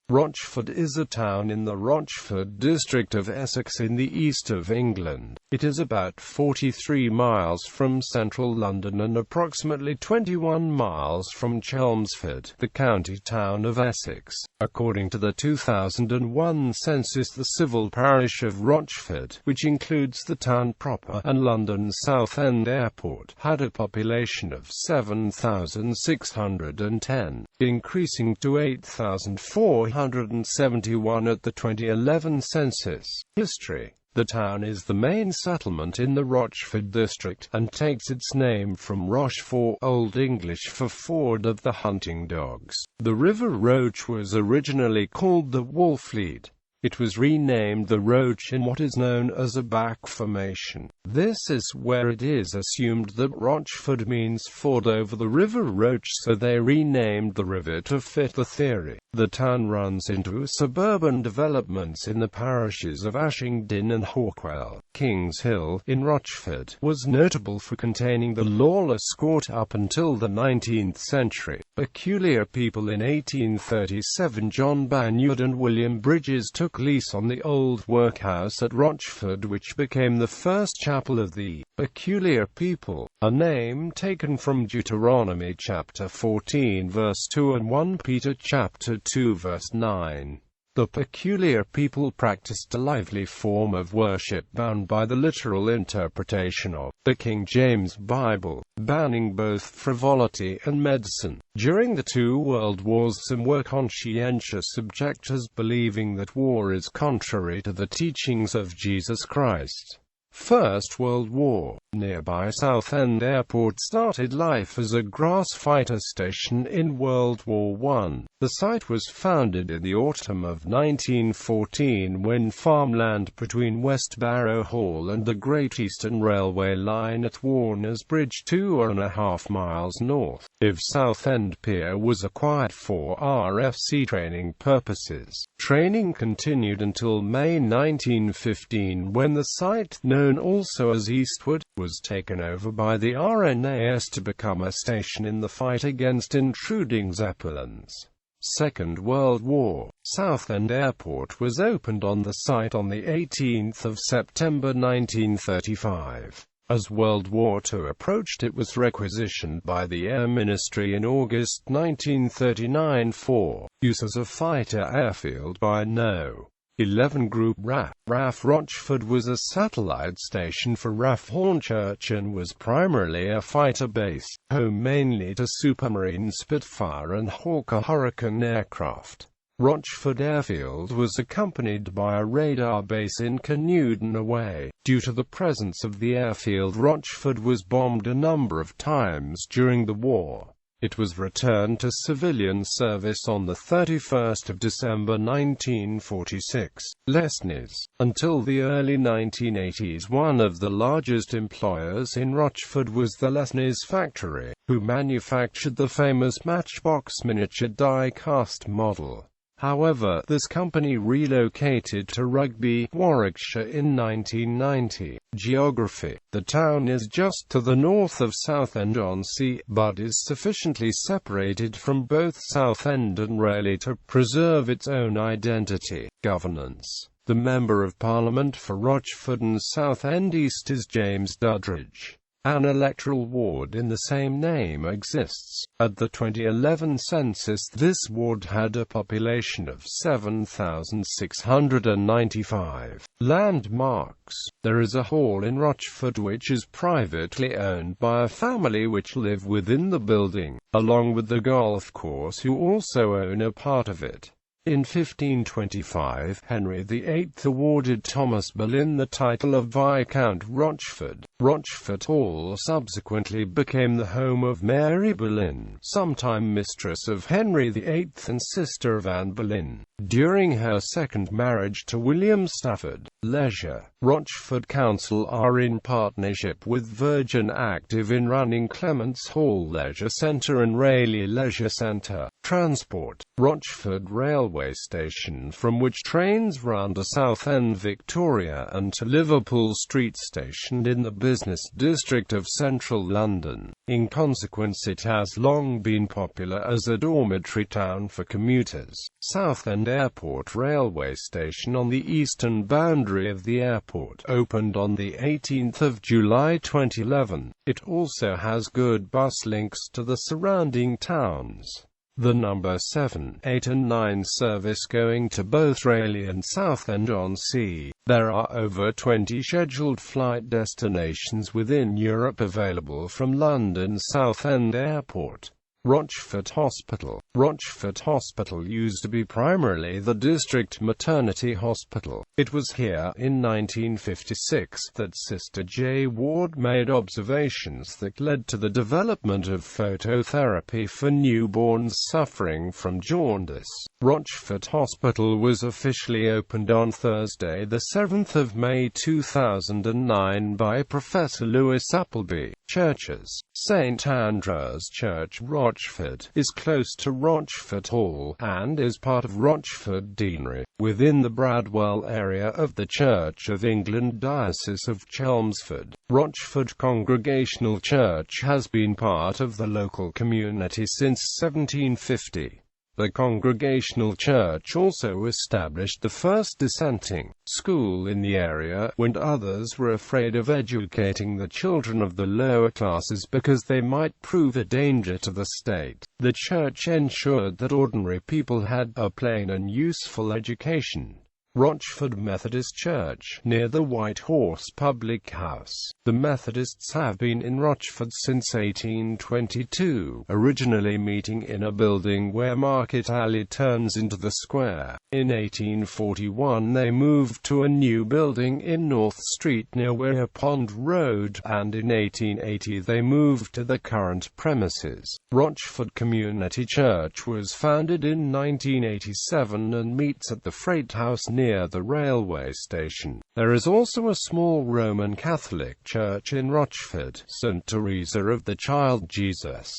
Rochford is a town in the Rochford district of Essex in the east of England. It is about 43 miles from central London and approximately 21 miles from Chelmsford, the county town of Essex. According to the 2001 census, the civil parish of Rochford, which includes the town proper and London Southend Airport, had a population of 7,610, increasing to 8,471 at the 2011 census. History. The town is the main settlement in the Rochford district, and takes its name from Rochford, Old English for ford of the hunting dogs. The River Roch was originally called the Wolfleet. It was renamed the Roch in what is known as a back formation. This is where it is assumed that Rochford means ford over the River Roch, so they renamed the river to fit the theory. The town runs into suburban developments in the parishes of Ashington and Hawkwell. King's Hill, in Rochford, was notable for containing the lawless court up until the 19th century. Peculiar people. In 1837, John Banyard and William Bridges took lease on the old workhouse at Rochford, which became the first chapel of the Peculiar People, a name taken from Deuteronomy chapter 14 verse 2 and 1 Peter chapter 2 verse 9. The Peculiar People practiced a lively form of worship bound by the literal interpretation of the King James Bible, banning both frivolity and medicine. During the two world wars, some were conscientious objectors, believing that war is contrary to the teachings of Jesus Christ. First World War. Nearby Southend Airport started life as a grass fighter station in World War I. The site was founded in the autumn of 1914 when farmland between West Barrow Hall and the Great Eastern Railway line at Warner's Bridge, 2.5 miles north of Southend Pier, was acquired for RFC training purposes. Training continued until May 1915, when the site, known also as Eastwood, was taken over by the RNAS to become a station in the fight against intruding Zeppelins. Second World War. Southend Airport was opened on the site on the 18th of September 1935. As World War II approached, it was requisitioned by the Air Ministry in August 1939 for use as a fighter airfield by No. 11 Group RAF. RAF Rochford was a satellite station for RAF Hornchurch and was primarily a fighter base, home mainly to Supermarine Spitfire and Hawker Hurricane aircraft. Rochford Airfield was accompanied by a radar base in Canewdon away. Due to the presence of the airfield, Rochford was bombed a number of times during the war. It was returned to civilian service on the 31st of December 1946. Lesnies. Until the early 1980s, one of the largest employers in Rochford was the Lesnies factory, who manufactured the famous Matchbox miniature die-cast model. However, this company relocated to Rugby, Warwickshire in 1990. Geography. The town is just to the north of Southend-on-Sea, but is sufficiently separated from both Southend and Rayleigh to preserve its own identity. Governance. The Member of Parliament for Rochford and Southend East is James Duddridge. An electoral ward in the same name exists. At the 2011 census, this ward had a population of 7,695. Landmarks. There is a hall in Rochford which is privately owned by a family which live within the building, along with the golf course, who also own a part of it. In 1525, Henry VIII awarded Thomas Boleyn the title of Viscount Rochford. Rochford Hall subsequently became the home of Mary Boleyn, sometime mistress of Henry VIII and sister of Anne Boleyn, during her second marriage to William Stafford. Leisure. Rochford Council are in partnership with Virgin active in running Clements Hall Leisure Centre and Rayleigh Leisure Centre. transport. Rochford railway station, from which trains run to Southend, Victoria, and to Liverpool Street Station in the business district of central London. In consequence, it has long been popular as a dormitory town for commuters. Southend Airport railway station on the eastern boundary of the airport opened on the 18th of July 2011. It also has good bus links to the surrounding towns. The number 7, 8 and 9 service going to both Raleigh and Southend-on-Sea. There are over 20 scheduled flight destinations within Europe available from London Southend Airport. Rochford Hospital. Rochford Hospital used to be primarily the district maternity hospital. It was here, in 1956, that Sister J. Ward made observations that led to the development of phototherapy for newborns suffering from jaundice. Rochford Hospital was officially opened on Thursday, the 7th of May 2009 by Professor Lewis Appleby. Churches. St. Andrew's Church, Rochford, is close to Rochford Hall, and is part of Rochford Deanery, within the Bradwell area of the Church of England Diocese of Chelmsford. Rochford Congregational Church has been part of the local community since 1750. The Congregational Church also established the first dissenting school in the area, when others were afraid of educating the children of the lower classes because they might prove a danger to the state. The church ensured that ordinary people had a plain and useful education. Rochford Methodist Church, near the White Horse Public House. The Methodists have been in Rochford since 1822, originally meeting in a building where Market Alley turns into the square. In 1841 they moved to a new building in North Street near Weir Pond Road, and in 1880 they moved to the current premises. Rochford Community Church was founded in 1987 and meets at the Freight House near the railway station. There is also a small Roman Catholic church in Rochford, St. Teresa of the Child Jesus.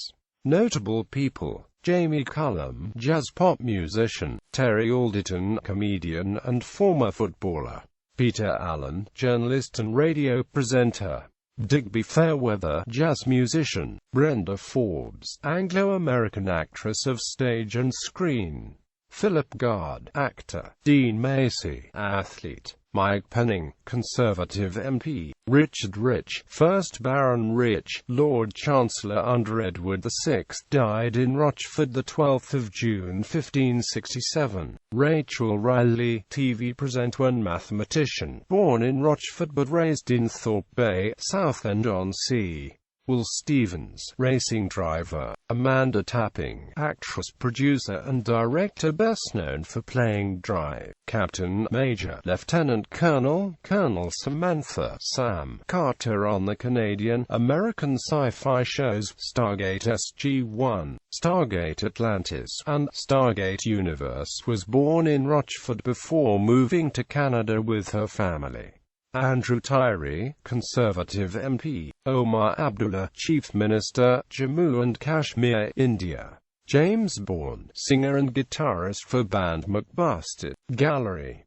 Notable people: Jamie Cullum, jazz pop musician; Terry Alderton, comedian and former footballer; Peter Allen, journalist and radio presenter; Digby Fairweather, jazz musician; Brenda Forbes, Anglo-American actress of stage and screen; Philip Gard, actor; Dean Macy, athlete; Mike Penning, Conservative MP; Richard Rich, 1st Baron Rich, Lord Chancellor under Edward VI, died in Rochford the 12th of June 1567. Rachel Riley, TV presenter and mathematician, born in Rochford but raised in Thorpe Bay, Southend-on-Sea. Will Stevens, racing driver; Amanda Tapping, actress, producer and director, best known for playing Drive; Captain, Major, Lieutenant Colonel, Colonel Samantha Sam Carter on the Canadian-American sci-fi shows Stargate SG-1, Stargate Atlantis, and Stargate Universe. Was born in Rochford before moving to Canada with her family. Andrew Tyree, Conservative MP; Omar Abdullah, Chief Minister, Jammu and Kashmir, India; James Bourne, singer and guitarist for band McBusted. Gallery.